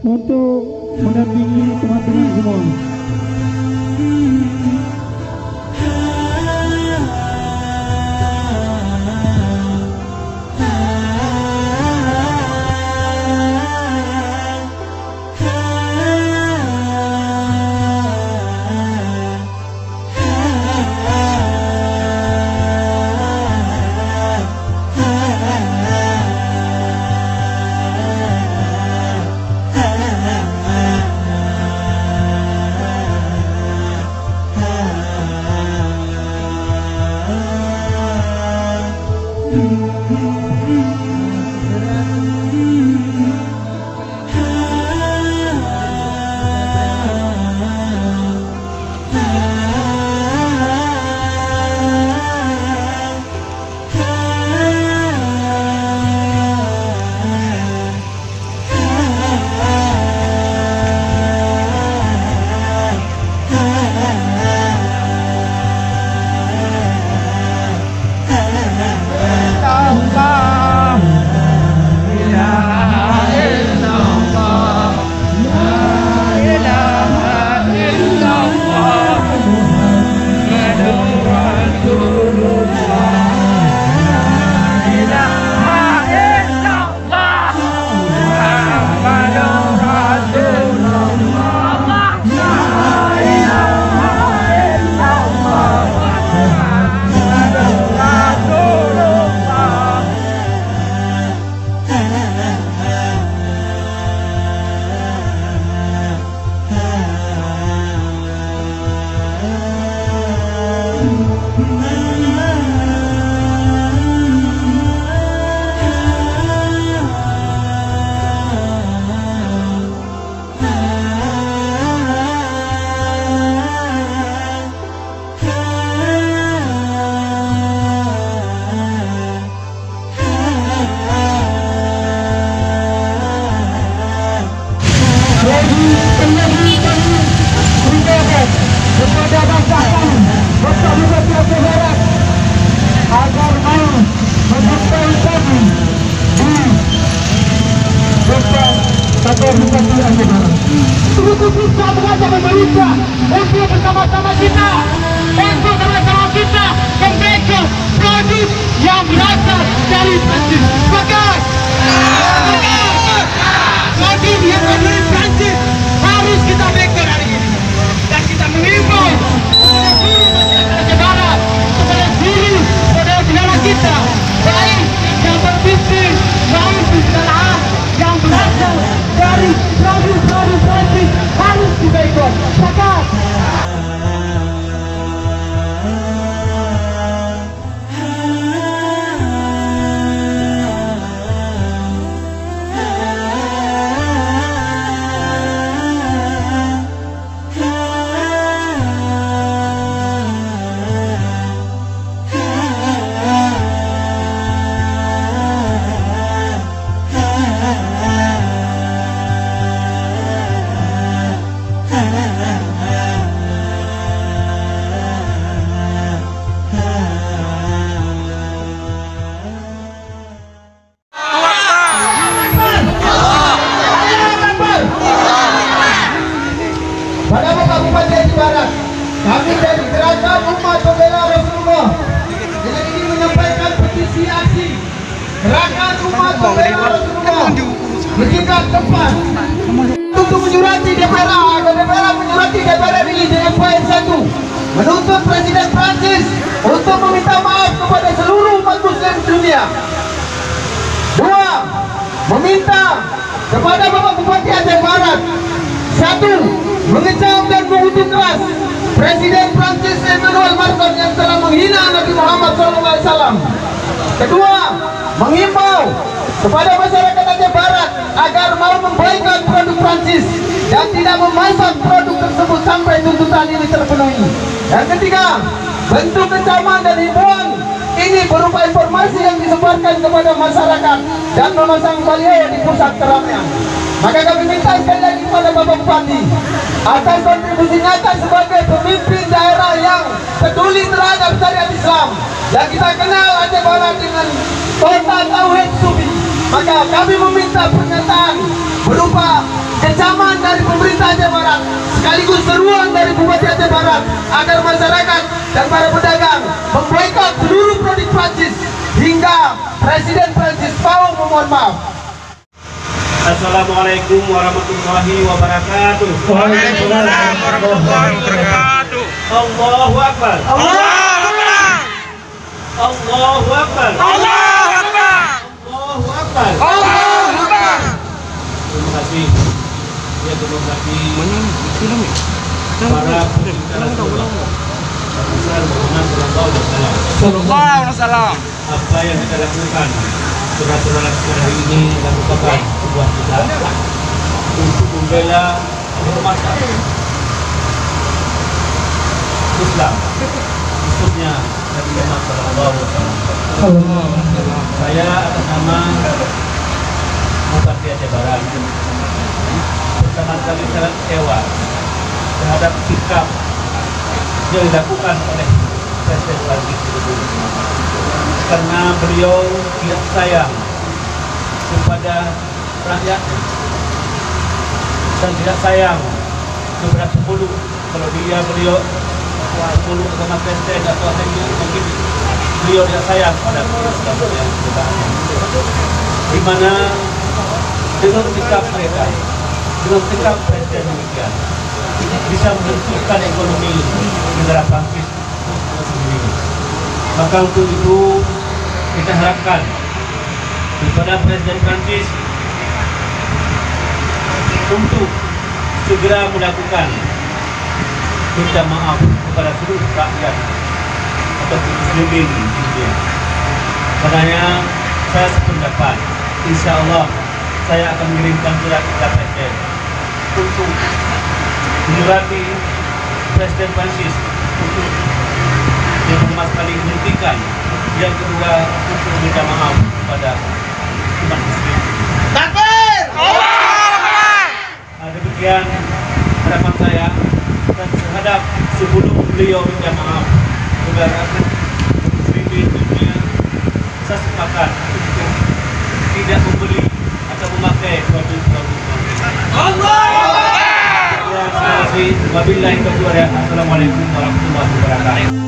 untuk mendampingi teman-teman semua. Kepada bangsa kami, bangsa Jawa Barat, agar mau menjumpai kami di depan kantor Bupati Aceh Barat. Untuk bisa mengajak pemerintah untuk bersama-sama kita, untuk sama-sama kita membaca produk yang berasal dari Prancis. Bagus! Produk yang dari Prancis harus kita baca hari ini. Dan kita mengimbau kepada seluruh masyarakat Aceh Barat, kepada seluruh saudara-saudara kita, baik yang berbisnis maupun usaha yang berasal dari produk-produk Prancis harus kita ikut. Sepakat? Pada Bapak Bupati Aceh Barat, kami dari Gerakan Umat Pembela Rasulullah dengan ini menyampaikan petisi aksi Gerakan Umat Pembela Rasulullah di tingkat tempat untuk menyurati DPR agar DPR menyurati DPR RI dengan poin 1 menuntut Presiden Prancis untuk meminta maaf kepada seluruh umat muslim dunia. 2. Meminta kepada Bapak Bupati Aceh Barat 1. Mengecam dan mengutuk keras Presiden Prancis Emmanuel Macron yang telah menghina Nabi Muhammad SAW. Kedua, mengimbau kepada masyarakat Aceh Barat agar mau memboikot produk Prancis dan tidak memasang produk tersebut sampai tuntutan ini terpenuhi. Yang ketiga, bentuk kecaman dan himbauan ini berupa informasi yang disebarkan kepada masyarakat dan memasang baliho di pusat keramaian. Maka kami minta sekali lagi kepada Bapak Bupati atas kontribusi nyata sebagai pemimpin daerah yang peduli terhadap syariat Islam yang kita kenal Aceh Barat dengan kota Tauhid Sufi. Maka kami meminta pernyataan berupa kecaman dari pemerintah Aceh Barat sekaligus seruan dari Bupati Aceh Barat agar masyarakat dan para pedagang memboikot seluruh produk Prancis hingga Presiden Prancis mau memohon maaf. Assalamualaikum warahmatullahi wabarakatuh. Waalaikumsalam warahmatullahi wabarakatuh. Allahu Akbar. Allahu Akbar. Allahu Akbar. Allahu Akbar. Allahu Akbar. Allahu Akbar. Terima kasih. Ya, terima kasih. Para pecinta Rasulullah. Besar Muhammad sallallahu alaihi wasallam. Apa yang kita lakukan silaturahmi hari ini merupakan sebuah cita untuk membela kehormatan Islam, khususnya Nabi Muhammad sallallahu alaihi wasallam. Saya atas nama Bupati Aceh Barat pertama kali sangat kecewa terhadap sikap yang dilakukan oleh Presiden Prancis karena beliau tidak sayang kepada rakyat dan tidak sayang kepada sepuluh. Kalau beliau sepuluh sama presiden atau hanya mungkin beliau tidak sayang pada di mana dengan sikap mereka, dengan sikap presiden demikian bisa menentukan ekonomi negara Prancis sendiri. Maka untuk itu kita harapkan kepada Presiden Prancis untuk segera melakukan minta maaf kepada seluruh rakyat atau muslimin di dunia. Karenanya saya sependapat, insya Allah saya akan mengirimkan surat kepada Presiden untuk menyurati Presiden Prancis untuk yang pertama sekali menghentikan, yang kedua untuk meminta maaf kepada umat muslim. Takbir! Demikian harapan saya, dan terhadap sebelum beliau minta maaf kepada muslim di dunia, saya sepakat untuk tidak membeli atau memakai produk-produk Allah! Terima kasih. Wabillahi taufiq. Assalamualaikum warahmatullahi wabarakatuh.